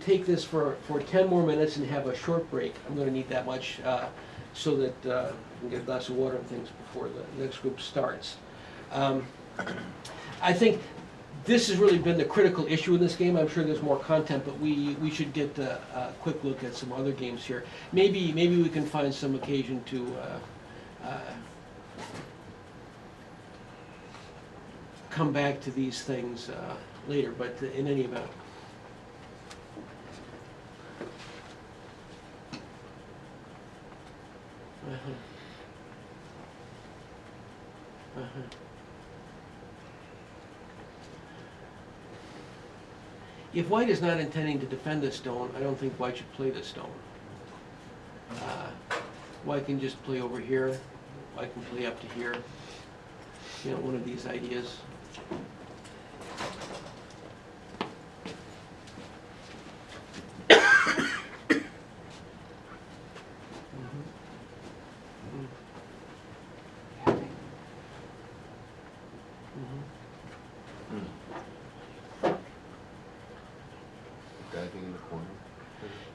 take this for 10 more minutes and have a short break. I'm going to need that much so that I can get a glass of water and things before the next group starts. I think this has really been the critical issue in this game. I'm sure there's more content, but we should get a quick look at some other games here. Maybe we can find some occasion to come back to these things later, but in any event. If white is not intending to defend this stone, I don't think white should play this stone. White can just play over here. White can play up to here. You know, one of these ideas.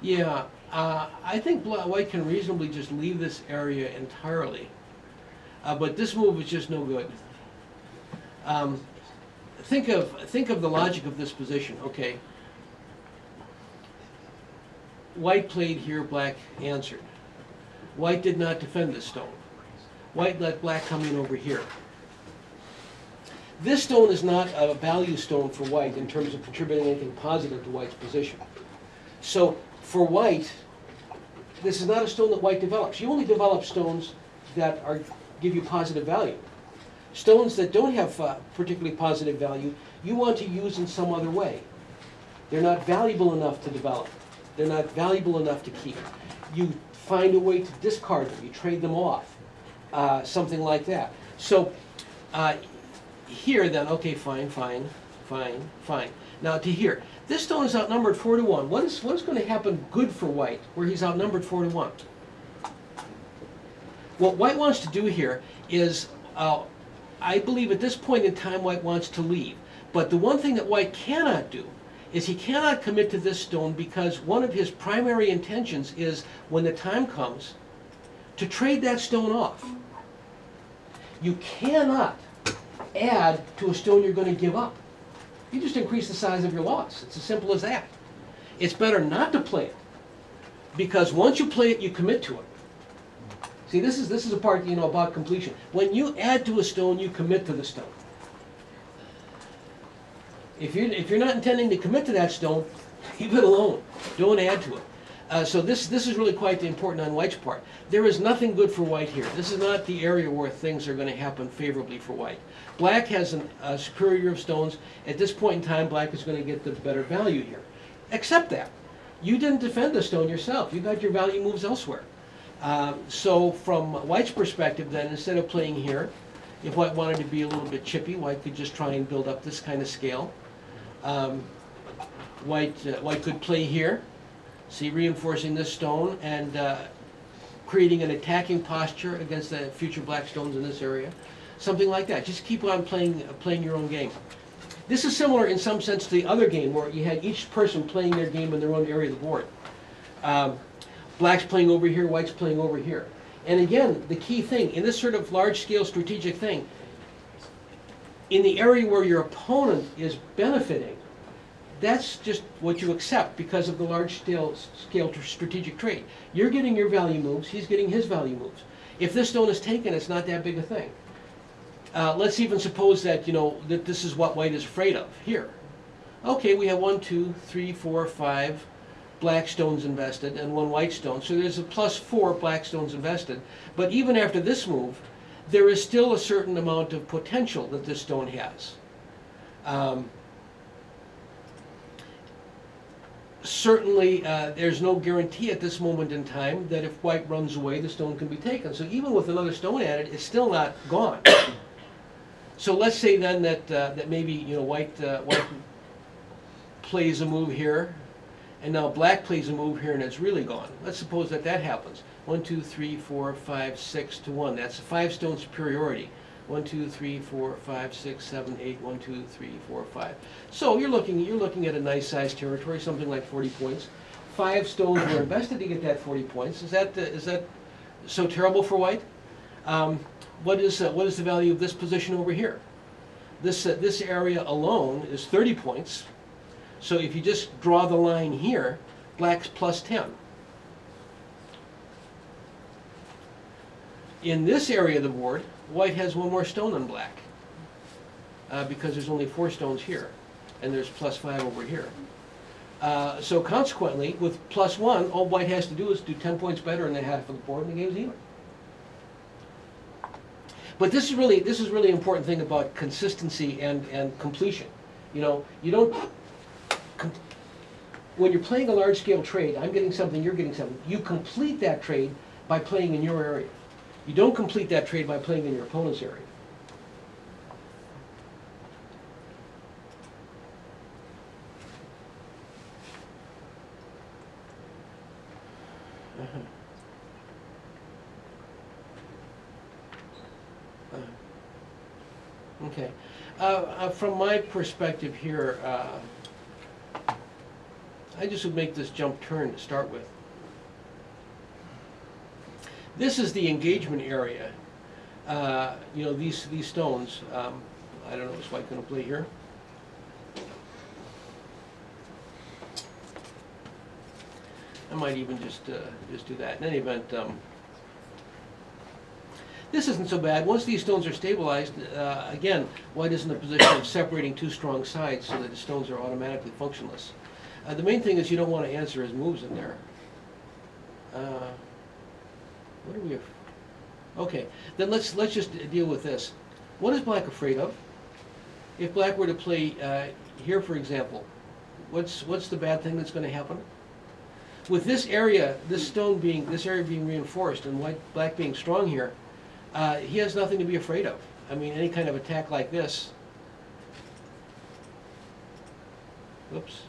Yeah, I think white can reasonably just leave this area entirely, but this move is just no good. Think of the logic of this position. Okay, white played here, black answered. White did not defend this stone. White let black come in over here. This stone is not a value stone for white in terms of contributing anything positive to white's position. So for white, this is not a stone that white develops. You only develop stones that give you positive value. Stones that don't have particularly positive value, you want to use in some other way. They're not valuable enough to develop. They're not valuable enough to keep. You find a way to discard them. You trade them off, something like that. So here then, okay, fine. Now to here. This stone is outnumbered 4-1. What is going to happen good for white where he's outnumbered 4-1? What white wants to do here is, I believe at this point in time, white wants to leave. But the one thing that white cannot do is he cannot commit to this stone because one of his primary intentions is, when the time comes, to trade that stone off. You cannot add to a stone you're going to give up. You just increase the size of your loss. It's as simple as that. It's better not to play it, because once you play it, you commit to it. See, this is a part, you know, about completion. When you add to a stone, you commit to the stone. If you're not intending to commit to that stone, leave it alone. Don't add to it. So this is really quite important on white's part. There is nothing good for white here. This is not the area where things are going to happen favorably for white. Black has a superior of stones. At this point in time, black is going to get the better value here. Except that you didn't defend the stone yourself. You got your value moves elsewhere. So from white's perspective then, instead of playing here, if white wanted to be a little bit chippy, white could just try and build up this kind of scale. White could play here, see, reinforcing this stone and creating an attacking posture against the future black stones in this area. Something like that. Just keep on playing your own game. This is similar in some sense to the other game where you had each person playing their game in their own area of the board. Black's playing over here, white's playing over here. And again, the key thing, in this sort of large-scale strategic thing, in the area where your opponent is benefiting, that's just what you accept because of the large-scale strategic trade. You're getting your value moves, he's getting his value moves. If this stone is taken, it's not that big a thing. Let's even suppose that, you know, that this is what white is afraid of here. Okay, we have 1, 2, 3, 4, 5 black stones invested and 1 white stone. So there's a +4 black stones invested. But even after this move, there is still a certain amount of potential that this stone has. Certainly, there's no guarantee at this moment in time that if white runs away, the stone can be taken. So even with another stone added, it's still not gone. So let's say then that that maybe, you know, white plays a move here, and now black plays a move here, and it's really gone. Let's suppose that that happens. 1, 2, 3, 4, 5, 6 to 1. That's a 5 stone superiority. 1, 2, 3, 4, 5, 6, 7, 8, 1, 2, 3, 4, 5. So you're looking at a nice sized territory, something like 40 points. 5 stones were invested to get that 40 points. Is that so terrible for white? What is the value of this position over here? This area alone is 30 points. So if you just draw the line here, black's plus 10. In this area of the board, white has one more stone than black, because there's only 4 stones here, and there's plus 5 over here. So consequently, with plus 1, all white has to do is do 10 points better in the half of the board, and the game's even. But this is really an important thing about consistency and completion. You know, you don't. When you're playing a large-scale trade, I'm getting something, you're getting something. You complete that trade by playing in your area. You don't complete that trade by playing in your opponent's area. Okay. From my perspective here, I just would make this jump turn to start with. This is the engagement area. You know, these stones. I don't know, is white going to play here? I might even just do that. In any event, this isn't so bad. Once these stones are stabilized, again, white is in the position of separating 2 strong sides so that the stones are automatically functionless. The main thing is you don't want to answer his moves in there. What are we? Okay, then let's just deal with this. What is black afraid of? If black were to play here, for example, what's the bad thing that's going to happen? With this area, this area being reinforced, and black being strong here, he has nothing to be afraid of. I mean, any kind of attack like this. Oops.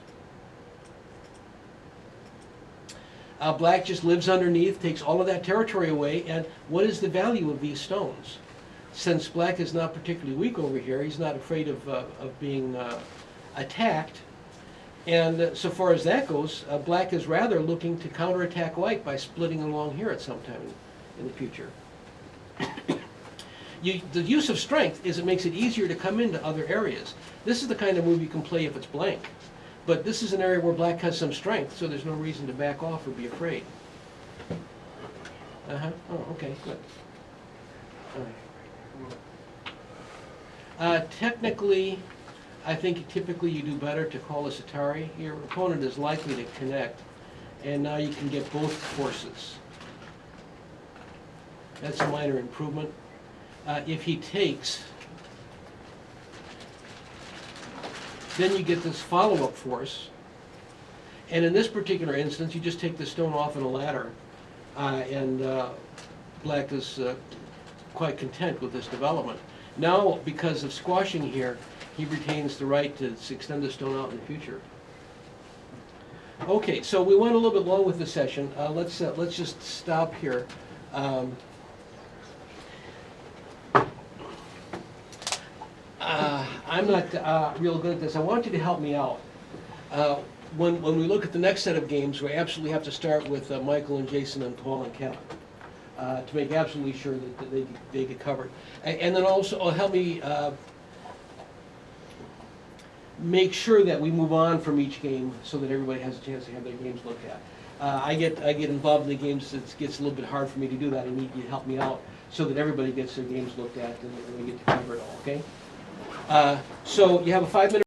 Black just lives underneath, takes all of that territory away, and what is the value of these stones? Since black is not particularly weak over here, he's not afraid of being attacked, and so far as that goes, black is rather looking to counterattack white by splitting along here at some time in the future. The use of strength is it makes it easier to come into other areas. This is the kind of move you can play if it's blank. But this is an area where black has some strength, so there's no reason to back off or be afraid. Oh, okay, good. All right. Technically, I think typically you do better to call this Atari. Your opponent is likely to connect, and now you can get both forces. That's a minor improvement. If he takes, then you get this follow-up force, and in this particular instance, you just take the stone off in a ladder, and black is quite content with this development. Now, because of squashing here, he retains the right to extend the stone out in the future. Okay, so we went a little bit long with the session. Let's just stop here. I'm not real good at this. I want you to help me out. When we look at the next set of games, we absolutely have to start with Michael and Jason and Paul and Kevin to make absolutely sure that they get covered. And then also help me make sure that we move on from each game so that everybody has a chance to have their games looked at. I get involved in the games. It gets a little bit hard for me to do that. I need you to help me out so that everybody gets their games looked at and we get to cover it all, okay? So you have a 5-minute